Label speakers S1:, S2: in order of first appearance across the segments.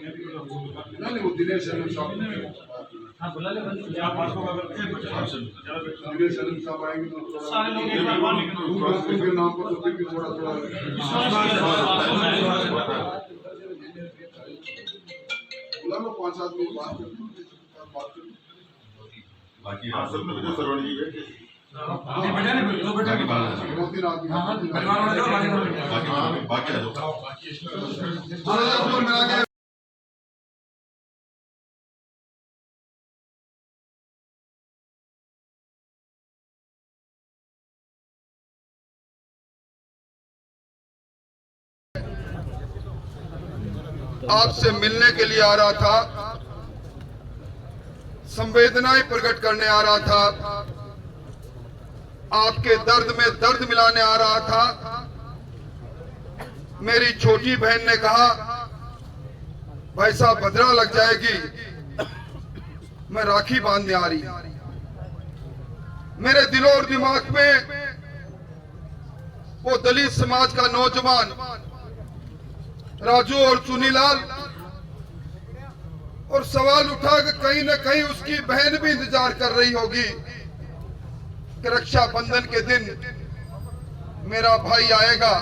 S1: नहीं वो दिनेश अनंत साहब दिनेश अनंत साहब आएंगे तो उनके नाम पर तो फिर भी थोड़ा थोड़ा बुला लो 5 आदमी बात
S2: बाकी असल में जो सरवणी जी बैठे
S1: दो तीन आदमी
S2: बाकी आ जाओ।
S1: आपसे मिलने के लिए आ रहा था, संवेदनाएं प्रकट करने आ रहा था, आपके दर्द में दर्द मिलाने आ रहा था। मेरी छोटी बहन ने कहा भाई साहब भद्रा लग जाएगी, मैं राखी बांधने आ रही। मेरे दिलो और दिमाग में वो दलित समाज का नौजवान राजू और चुनीलाल, और सवाल उठा कि कहीं न कहीं उसकी बहन भी इंतजार कर रही होगी कि रक्षाबंधन के दिन मेरा भाई आएगा,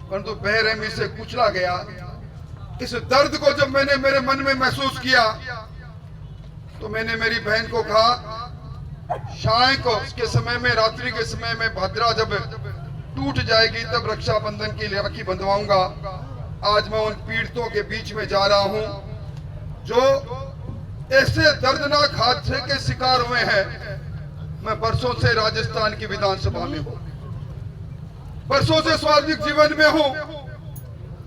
S1: परंतु बेरहमी से कुचला गया। इस दर्द को जब मैंने मेरे मन में महसूस किया तो मैंने मेरी बहन को कहा शाम को के समय में, रात्रि के समय में भद्रा जब टूट जाएगी तब रक्षाबंधन के लिए राखी बंधवाऊंगा। आज मैं उन पीड़ितों के बीच में जा रहा हूं जो ऐसे दर्दनाक हादसे के शिकार हुए हैं। मैं बरसों से राजस्थान की विधानसभा में हूं, बरसों से सार्वजनिक जीवन में हूं,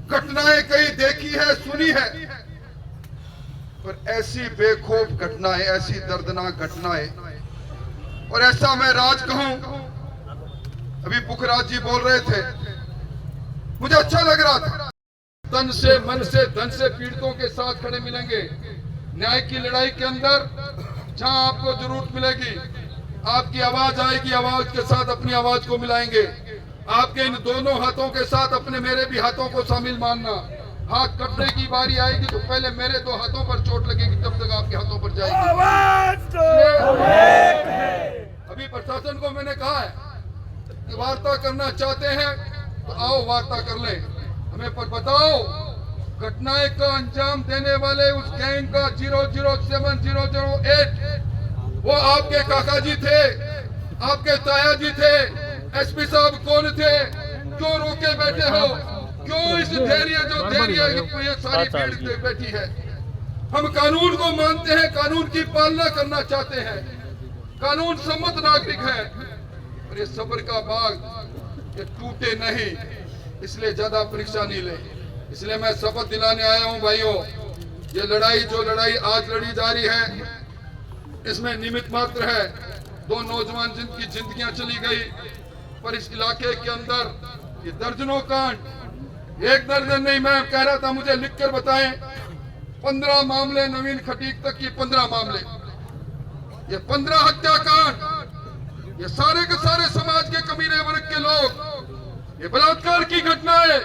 S1: घटनाएं कई देखी है, सुनी है, पर ऐसी बेखौफ घटनाएं, ऐसी दर्दनाक घटनाएं, और ऐसा मैं राज कहूं, अभी पुखराज जी बोल रहे थे, मुझे अच्छा लग रहा था। तन से, मन से, धन से पीड़ितों के साथ खड़े मिलेंगे। न्याय की लड़ाई के अंदर जहां आपको जरूरत मिलेगी, आपकी आवाज आएगी, आवाज के साथ अपनी आवाज को मिलाएंगे। आपके इन दोनों हाथों के साथ अपने मेरे भी हाथों को शामिल मानना। हाथ कटने की बारी आएगी तो पहले मेरे 2 हाथों पर चोट लगेगी, तब तक आपके हाथों पर जाएगी। अभी प्रशासन को मैंने कहा है कि वार्ता करना चाहते हैं तो आओ वार्ता कर लें, हमें पर बताओ घटनाएं का अंजाम देने वाले उस गैंग का 007008 वो आपके काका जी थे, आपके ताया जी थे। एसपी साहब कौन थे? क्यों रोके बैठे हो? क्यों इस धैर्य जो धैर्य ये सारी भीड़ बैठी है? हम कानून को मानते हैं, कानून की पालना करना चाहते हैं, कानून सम्मत नागरिक है, और ये सब्र का बाग ये टूटे नहीं, इसलिए ज्यादा परीक्षा नहीं ले। इसलिए मैं शपथ दिलाने आया हूं भाइयों, ये लड़ाई जो लड़ाई आज लड़ी जा रही है इसमें निमित्त मात्र है। 2 नौजवान जिनकी जिंदगियां चली गई, पर इस इलाके के अंदर ये दर्जनों कांड, एक दर्जन नहीं, मैं कह रहा था मुझे लिखकर बताएं 15 मामले, नवीन खटीक तक की 15 मामले, ये 15 हत्याकांड, ये सारे के सारे समाज के कमीने वर्ग के लोग, ये बलात्कार की घटनाएं,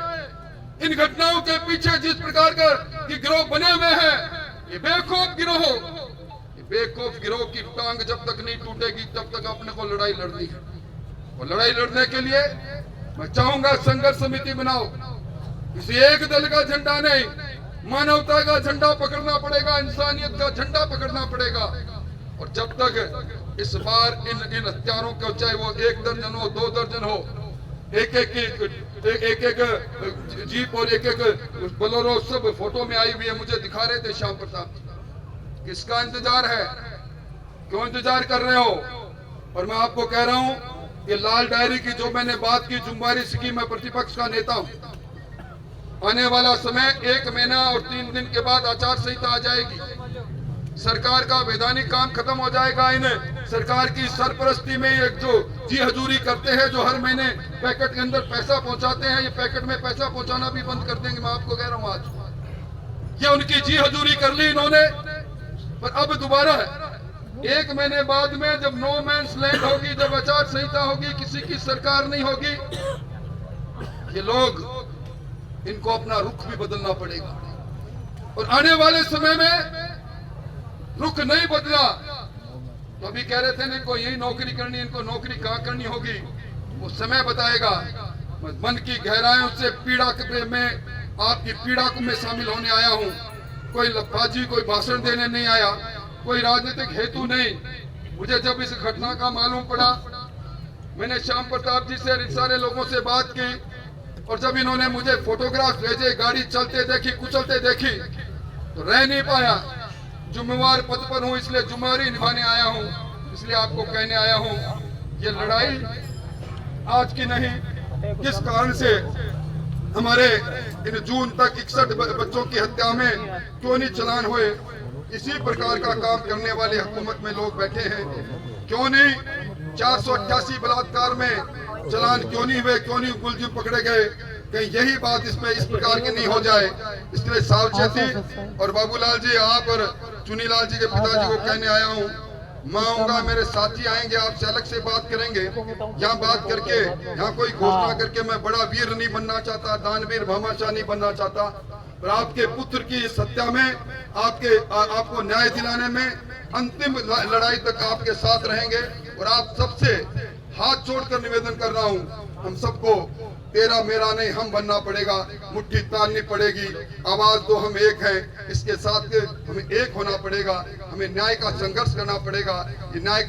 S1: इन घटनाओं के पीछे जिस प्रकार का गिरोह बने हुए हैं, ये बेखौफ गिरोह, बेखौफ गिरोह की टांग जब तक नहीं टूटेगी तब तक अपने को लड़ाई लड़नी है। और लड़ाई लड़ने के लिए मैं चाहूंगा संघर्ष समिति बनाओ, किसी एक दल का झंडा नहीं, मानवता का झंडा पकड़ना पड़ेगा, इंसानियत का झंडा पकड़ना पड़ेगा। और जब तक इस बार इन हत्यारों को, चाहे वो 1 दर्जन हो, 2 दर्जन हो, एक एक जीप और एक बोलेरो सब फोटो में आई हुई है, मुझे दिखा रहे थे श्याम प्रताप। किसका इंतजार है? क्यों इंतजार कर रहे हो? और मैं आपको कह रहा हूं कि लाल डायरी की जो मैंने बात की, जुम्बारी सिकी, मैं प्रतिपक्ष का नेता हूं। आने वाला समय 1 महीना और 3 दिन के बाद आचार संहिता आ जाएगी, सरकार का वैधानिक काम खत्म हो जाएगा। इन्हें सरकार की सरपरस्ती में एक जो जी हजूरी करते हैं, जो हर महीने पैकेट के अंदर पैसा पहुंचाते हैं, ये पैकेट में पैसा पहुंचाना भी बंद कर देंगे। मैं आपको कह रहा हूं आज ये उनकी जी हजूरी कर ली इन्होंने, पर अब दोबारा है 1 महीने बाद में जब नो मैंस लैंड होगी, जब आचार संहिता होगी, किसी की सरकार नहीं होगी, ये लोग, इनको अपना रुख भी बदलना पड़ेगा। और आने वाले समय में रुख नहीं बदला तो अभी कह रहे थे ना इनको यही नौकरी करनी, इनको नौकरी कहाँ करनी होगी वो समय बताएगा। मन की गहराइयों से पीड़ा में आपकी पीड़ा को मैं शामिल होने आया हूँ। कोई लफाजी, कोई भाषण देने नहीं आया, कोई राजनीतिक हेतु नहीं। मुझे जब इस घटना का मालूम पड़ा, मैंने श्याम प्रताप जी से सारे लोगों से बात की और जब इन्होंने मुझे फोटोग्राफ भेजे, गाड़ी चलते देखी, कुचलते देखी तो रह नहीं पाया। जुम्मेवार पद पर हूँ, इसलिए जुम्मेवारी निभाने आया हूँ। इसलिए आपको कहने आया हूँ, ये लड़ाई आज की नहीं, किस कारण से हमारे इन जून तक 61 बच्चों की हत्या में क्यों नहीं चलान हुए। इसी प्रकार का काम करने वाले हुकूमत में लोग बैठे हैं। क्यों नहीं 488 बलात्कार में चलान क्यों नहीं हुए, क्यों नहीं मुलजिम पकड़े गए। कहीं यही बात इसमें इस प्रकार की नहीं हो जाए, इसलिए सावचेती। और बाबूलाल जी, आप और चुनीलाल जी के पिताजी को कहने आया हूँ, मैं आऊंगा, मेरे साथी आएंगे, आपसे अलग से बात करेंगे। यहाँ बात करके, यहाँ कोई घोषणा करके मैं बड़ा वीर नहीं बनना चाहता, दानवीर भामाशाह नहीं बनना चाहता, पर आपके पुत्र की इस हत्या में आपको न्याय दिलाने में अंतिम लड़ाई तक आपके साथ रहेंगे। और आप सबसे हाथ जोड़कर निवेदन कर रहा हूँ, हम सबको तेरा मेरा नहीं हम बनना पड़ेगा, मुट्ठी ताननी पड़ेगी, आवाज तो हम एक हैं, इसके साथ हमें एक होना पड़ेगा, हमें न्याय का संघर्ष करना पड़ेगा। ये न्याय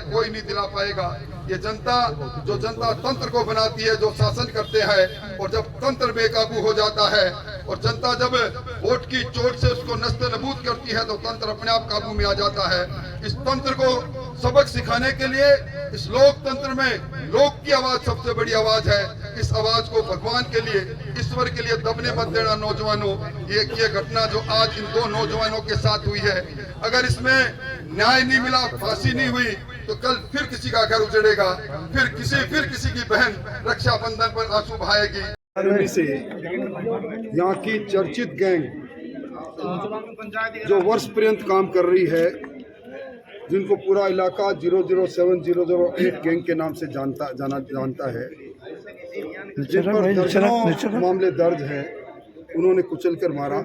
S1: कोई नहीं दिला पाएगा। ये जनता, जो जनता तंत्र को बनाती है, जो शासन करते हैं, और जब तंत्र बेकाबू हो जाता है और जनता जब वोट की चोट से उसको नस्ते नबूद करती है तो तंत्र अपने आप काबू में आ जाता है। इस तंत्र को सबक सिखाने के लिए इस लोकतंत्र में लोक की आवाज सबसे बड़ी आवाज है। इस आवाज को भगवान के लिए, ईश्वर के लिए दबने मत देना नौजवानों। ये घटना जो आज इन दो नौजवानों के साथ हुई है, अगर इसमें न्याय नहीं मिला, फांसी नहीं हुई, तो कल फिर किसी का घर उजड़ेगा, फिर किसी की बहन रक्षाबंधन पर आंसू बहाएगी।
S3: से यहाँ की चर्चित गैंग जो वर्ष पर्यंत काम कर रही है, जिनको पूरा इलाका 007 008 गैंग के नाम से जानता है, जिन पर दर्जनों मामले दर्ज है, उन्होंने कुचल कर मारा।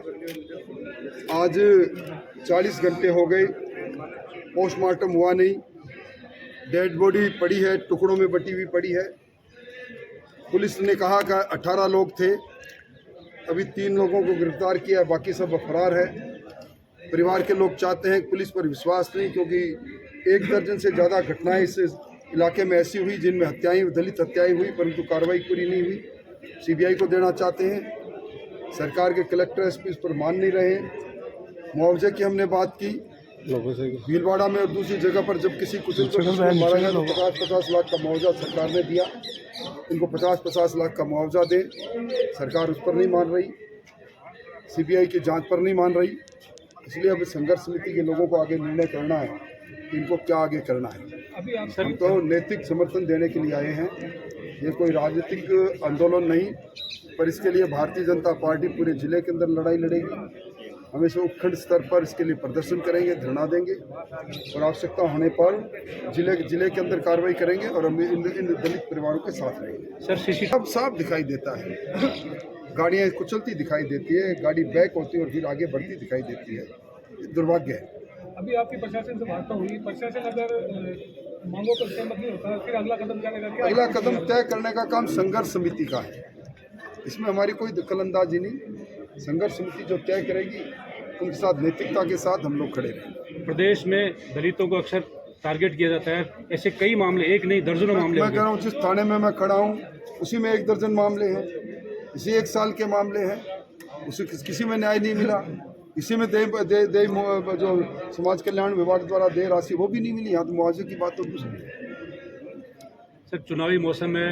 S3: आज 40 घंटे हो गए, पोस्टमार्टम हुआ नहीं, डेड बॉडी पड़ी है, टुकड़ों में बटी हुई पड़ी है। पुलिस ने कहा कि 18 लोग थे, अभी 3 लोगों को गिरफ्तार किया, बाकी सब फरार है। परिवार के लोग चाहते हैं, पुलिस पर विश्वास नहीं, क्योंकि 1 दर्जन से ज़्यादा घटनाएं इस इलाके में ऐसी हुई जिनमें हत्याएं, दलित हत्याएं हुई, परंतु कार्रवाई पूरी नहीं हुई। सीबीआई को देना चाहते हैं, सरकार के कलेक्टर एसपी इस पर मान नहीं रहे। मुआवजे की हमने बात की लोगों से, भीलवाड़ा में और दूसरी जगह पर जब किसी कुचल को मारा गया तो 50-50 लाख का मुआवजा सरकार ने दिया। इनको 50-50 लाख का मुआवजा दे, सरकार उस पर नहीं मान रही, सीबीआई की जांच पर नहीं मान रही। इसलिए अब संघर्ष समिति के लोगों को आगे निर्णय करना है कि इनको क्या आगे करना है। हम तो नैतिक समर्थन देने के लिए आए हैं, ये कोई राजनीतिक आंदोलन नहीं, पर इसके लिए भारतीय जनता पार्टी पूरे जिले के अंदर लड़ाई लड़ेगी। हम इसे उपखंड स्तर पर इसके लिए प्रदर्शन करेंगे, धरना देंगे और आवश्यकता होने पर जिले के अंदर कार्रवाई करेंगे और हम इन दलित परिवारों के साथ रहेंगे। सर सब साफ दिखाई देता है, गाड़ियाँ कुचलती दिखाई देती है, गाड़ी बैक होती है और फिर आगे बढ़ती दिखाई देती है। दुर्भाग्य है।
S4: अभी आपकी प्रशासन से वार्ता हुई, प्रशासन अगर मांगों पर सहमत नहीं होता फिर अगला कदम क्या लेगा?
S3: अगला कदम तय करने का काम संघर्ष समिति का है, इसमें हमारी कोई दखलंदाजी नहीं। संघर्ष समिति जो तय करेगी, उनके साथ नैतिकता के साथ हम लोग खड़े रहेंगे।
S4: प्रदेश में दलितों को अक्सर टारगेट किया जाता है, ऐसे कई मामले, एक नहीं दर्जनों मामले।
S3: मैं कह रहा हूँ जिस थाने में मैं खड़ा हूँ उसी में 1 दर्जन मामले हैं, इसी 1 साल के मामले हैं, उसी किसी में न्याय नहीं मिला। इसी में दे जो समाज कल्याण विभाग द्वारा दे राशि वो भी नहीं मिली। यहाँ तो मुआवजे की बात तो दूसरी है।
S4: सर, चुनावी मौसम में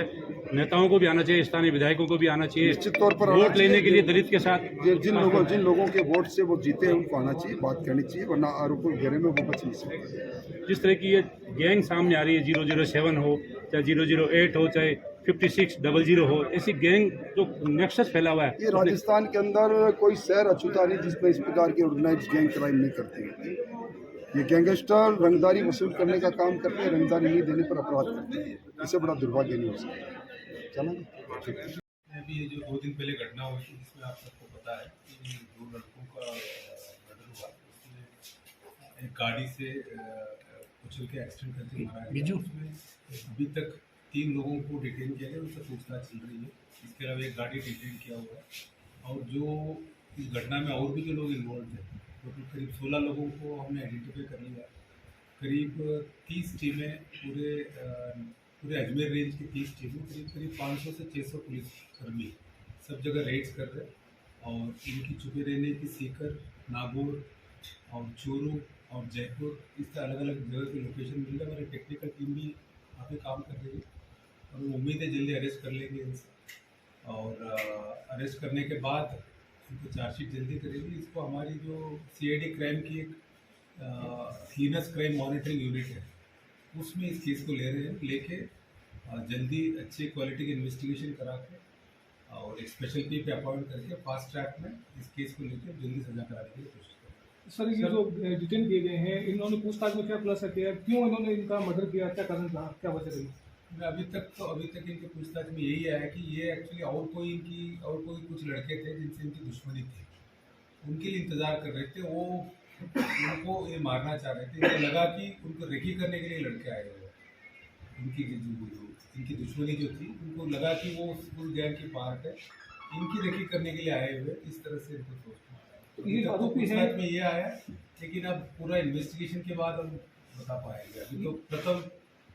S4: नेताओं को भी आना चाहिए, स्थानीय विधायकों को भी आना चाहिए,
S3: निश्चित तौर पर
S4: वोट लेने के लिए दलित के साथ।
S3: जिन लोगों के वोट से वो जीते हैं उनको आना चाहिए, बात करनी चाहिए, वरना आरोपों के घेरे में वो बच नहीं सकते।
S4: जिस तरह की ये गैंग सामने आ रही है, 007 हो चाहे 008 हो चाहे 5600 हो, ऐसी गैंग जो नेक्सस फैला हुआ है।
S3: ये राजस्थान के अंदर कोई शहर अछूता नहीं जिसमें इस प्रकार की ऑर्गेनाइज गैंग क्राइम नहीं करते। ये गैंगस्टर रंगदारी वसूल करने का काम करते हैं, रंगदारी नहीं देने पर अपराध करते हैं। इससे बड़ा दुर्भाग्य नहीं हो सकता। चलो ठीक है।
S5: अभी ये जो 2 दिन पहले घटना हुई थी, जिसमें आप सबको पता है कि 2 लड़कों का एक गाड़ी से कुचल के एक्सीडेंट करके मारा गया। उसमें अभी तक 3 लोगों को डिटेन किया गया, उनसे पूछताछ चल रही है। इसके अलावा एक गाड़ी डिटेन किया हुआ है और जो इस घटना में और भी जो लोग इन्वॉल्व थे तो करीब 16 लोगों को हमने आइडेंटिफाई कर लिया। करीब 30 टीमें पूरे अजमेर रेंज की 30 टीमें करीब 500 से 600 पुलिसकर्मी सब जगह रेड्स कर रहे हैं और इनकी छुपे रहने की सीकर, नागौर और चूरू और जयपुर इस तरह अलग अलग जगह के लोकेशन मिल रहे हैं। हमारी टेक्निकल टीम भी वहाँ पे काम कर रही है और उम्मीद है जल्दी अरेस्ट कर लेंगे इनसे और अरेस्ट करने के बाद इनको चार्जशीट जल्दी करेंगे। इसको हमारी जो CID क्राइम की एक हीनस क्राइम मॉनिटरिंग यूनिट है उसमें इस केस को ले रहे हैं, लेके जल्दी अच्छी क्वालिटी की इन्वेस्टिगेशन करा के और एक स्पेशल टीम पे अपॉइंट करके फास्ट ट्रैक में इस केस को लेकर जल्दी सजा कराने की कोशिश करें।
S6: सर ये जो डिटेन किए गए हैं इन्होंने पूछताछ में क्या खुलासा किया, क्यों इन्होंने इनका मर्डर किया, क्या कारण था, क्या वजह रही?
S5: अभी तक इनके पूछताछ में यही आया कि ये एक्चुअली और कोई कुछ लड़के थे जिनसे इनकी दुश्मनी थी, उनके लिए इंतज़ार कर रहे थे। वो उनको ये मारना चाह रहे थे। इनको लगा कि उनको रेकी करने के लिए लड़के आए हुए, इनकी दुश्मनी जो थी उनको लगा कि वो फुल गैंग की पार्ट है, इनकी रेकी करने के लिए आए हुए, इस तरह से इनको सोचना
S6: ये
S5: तो
S6: आरोपी है
S5: पूछताछ में ये आया। लेकिन अब पूरा इन्वेस्टिगेशन के बाद हम बता पाएंगे। अभी तो प्रथम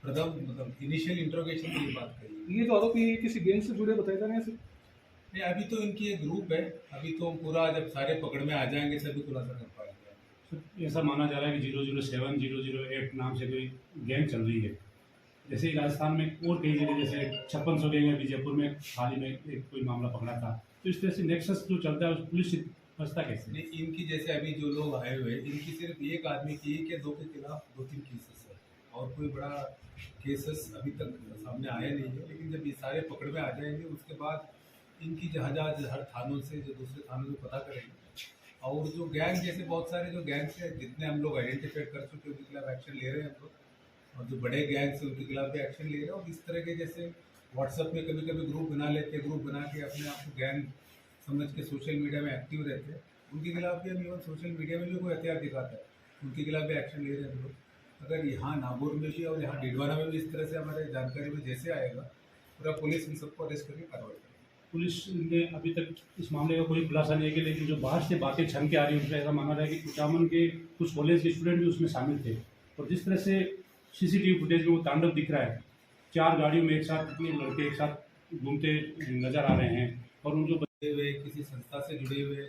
S5: मतलब इनिशियल इंट्रोगेशन की बात कही।
S6: ये जो आरोपी है किसी गैंग से जुड़े बताए जा रहे हैं सर?
S5: नहीं, अभी तो इनकी एक ग्रुप है। अभी तो पूरा जब सारे पकड़ में आ जाएंगे तभी खुलासा कर पाएंगे।
S4: ऐसा माना जा रहा है कि 007 008 नाम से कोई गैंग चल रही है। जैसे राजस्थान में और कई जगह जैसे 5600 गैंग है, जयपुर में हाल ही में एक कोई मामला पकड़ा था। तो इस तरह से नेक्सस जो चलता है पुलिस फंसता कैसे?
S5: नहीं, इनकी जैसे अभी जो लोग आए हुए हैं इनकी सिर्फ एक आदमी की एक या दो के खिलाफ 2-3 केसेस है और कोई बड़ा केसेस अभी तक सामने आया नहीं है। लेकिन जब ये सारे पकड़ में आ जाएंगे उसके बाद इनकी जहाँ हर थानों से जो दूसरे थानों से पता करेंगे और जो गैंग जैसे बहुत सारे जो गैंग्स हैं जितने हम लोग आइडेंटिफाई कर चुके हैं उनके खिलाफ एक्शन ले रहे हैं हम लोग और जो बड़े गैंग्स हैं उनके खिलाफ भी एक्शन ले रहे हैं। और इस तरह के जैसे व्हाट्सएप में कभी कभी ग्रुप बना लेते हैं, ग्रुप बना के अपने आप को गैंग समझ के सोशल मीडिया में एक्टिव रहते हैं, उनके खिलाफ भी हम इवन सोशल मीडिया में भी कोई हथियार दिखाता है उनके खिलाफ भी एक्शन ले रहे हैं हम लोग। अगर यहाँ नागौर में भी और यहाँ डिडवाना में भी इस तरह से हमारे जानकारी में जैसे आएगा पूरा पुलिस इन सबको अरेस्ट करके कार्रवाई करेगी।
S4: पुलिस ने अभी तक इस मामले का कोई खुलासा नहीं किया, लेकिन जो बाहर से बातें छन के आ रही है उसमें ऐसा माना रहा है कि कुचामन के कुछ कॉलेज के स्टूडेंट भी उसमें शामिल थे। और जिस तरह से CCTV फुटेज में वो तांडव दिख रहा है, 4 गाड़ियों में एक साथ इतने लड़के एक साथ घूमते नजर आ रहे हैं और उन जो
S5: हुए किसी संस्था से जुड़े हुए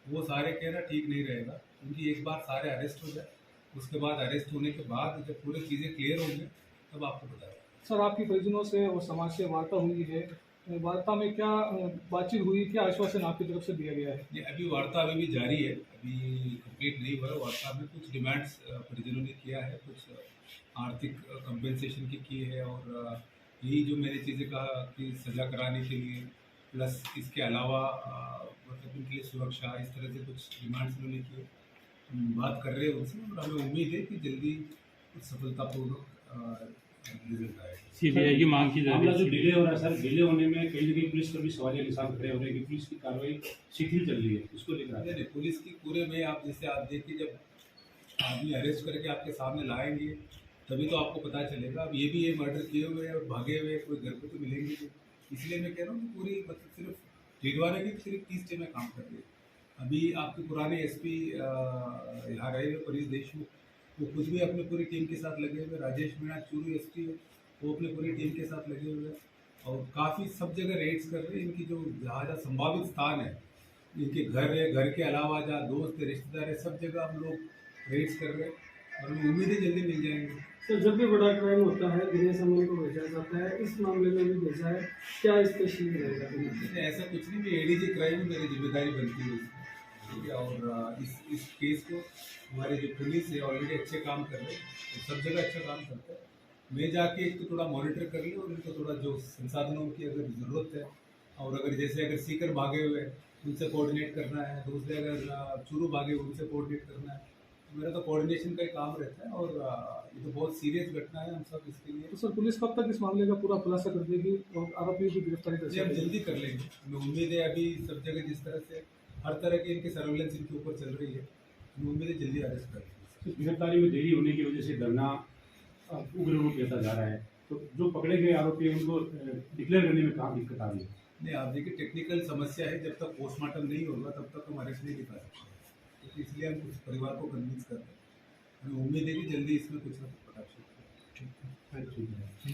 S5: वो सारे कहना ठीक नहीं रहेगा। उनकी एक बार सारे अरेस्ट हो जाए, उसके बाद अरेस्ट होने के बाद जब पूरी चीज़ें क्लियर होंगी तब आपको बताया।
S6: सर आपकी परिजनों से और समाज से वार्ता हुई है, वार्ता में क्या बातचीत हुई, क्या आश्वासन आपकी तरफ से दिया गया है?
S5: ये अभी वार्ता अभी भी जारी है, अभी कंप्लीट नहीं हुआ। वार्ता में कुछ डिमांड्स परिजनों ने किया है, कुछ आर्थिक कंपेंसेशन की है और यही जो मैंने चीज़ें कहा कि सज़ा कराने के लिए प्लस इसके अलावा मतलब उनके लिए सुरक्षा, इस तरह से कुछ डिमांड्स उन्होंने किए। बात कर रहे हैं उनसे और हमें उम्मीद है कि जल्दी सफलतापूर्वक रिजल्ट आएगा।
S4: CBI की मांग की जा रही है। जो डिले हो रहा है सर, डिले होने में कई जगह पुलिस पर भी सवालिया निशान खड़े हो रहे हैं कि पुलिस की कार्रवाई शिथिल चल रही है, इसको लेकर
S5: नहीं, पुलिस की पूरे में आप जैसे आप देखिए जब आदमी अरेस्ट करके आपके सामने लाएंगे तभी तो आपको पता चलेगा। अब ये मर्डर किए हुए हैं और भागे हुए कोई घर पे तो मिलेंगे नहीं, इसलिए मैं कह रहा हूँ कि पूरी मतलब सिर्फ डिडवाना की सिर्फ 30 टीमें काम कर रही है। अभी आपके पुराने SP यहाँ रहे हुए परेश देशमुख, वो खुद भी अपने पूरी टीम के साथ लगे हुए। राजेश मीणा चूरू SP है, वो अपने पूरी टीम के साथ लगे हुए हैं और काफ़ी सब जगह रेड्स कर रहे हैं। इनकी जो जहाँ संभावित स्थान है, इनके घर है, घर के अलावा जहाँ दोस्त है, रिश्तेदार है, सब जगह हम लोग रेड्स कर रहे हैं और उम्मीद है जल्दी मिल जाएंगे।
S7: सर जब भी बड़ा क्राइम होता है गिने समय को भेजा जाता है, इस मामले में भी भेजा है, क्या स्पेशली रहेगा?
S5: ऐसा कुछ नहीं, मैं ADG क्राइम मेरी जिम्मेदारी बनती है इसमें, ठीक है। और इस केस को हमारे जो पुलिस है ऑलरेडी अच्छे काम कर रहे हैं, तो सब जगह अच्छा काम करता है। मैं जाके एक तो थोड़ा मॉनिटर कर लूँ और उनको थोड़ा जो संसाधनों की अगर ज़रूरत है और अगर सीकर भागे हुए उनसे कोऑर्डिनेट करना है, दूसरे अगर चूरू भागे उनसे कोऑर्डिनेट करना है, मेरा तो कोऑर्डिनेशन का ही काम रहता है। और ये तो बहुत सीरियस घटना है, हम सब इसके लिए
S6: तो सर पुलिस कब तक इस मामले का पूरा खुलासा कर देगी और आरोपियों की गिरफ्तारी कर
S5: हम
S6: सकेगी?
S5: जल्दी कर लेंगे। हमें उम्मीद है अभी सब जगह जिस तरह से हर तरह की इनकी सर्वेलेंस इनके ऊपर चल रही है, हमें उम्मीद है जल्दी अरेस्ट कर लेंगे।
S4: तो गिरफ्तारी में देरी होने की वजह से धरना उग्र रूप लेता जा रहा है, तो जो पकड़े गए आरोपी हैं उनको डिक्लेयर करने में कहाँ दिक्कत आ रही है?
S5: नहीं, आप देखिए टेक्निकल समस्या है, जब तक पोस्टमार्टम नहीं होगा तब तक हम अरेस्ट नहीं दिखा सकते, तो इसलिए हम कुछ परिवार को कन्विंस कर रहे हैं। हमें उम्मीद है कि जल्दी इसमें कुछ ना कुछ पता चलेगा।
S4: ठीक है।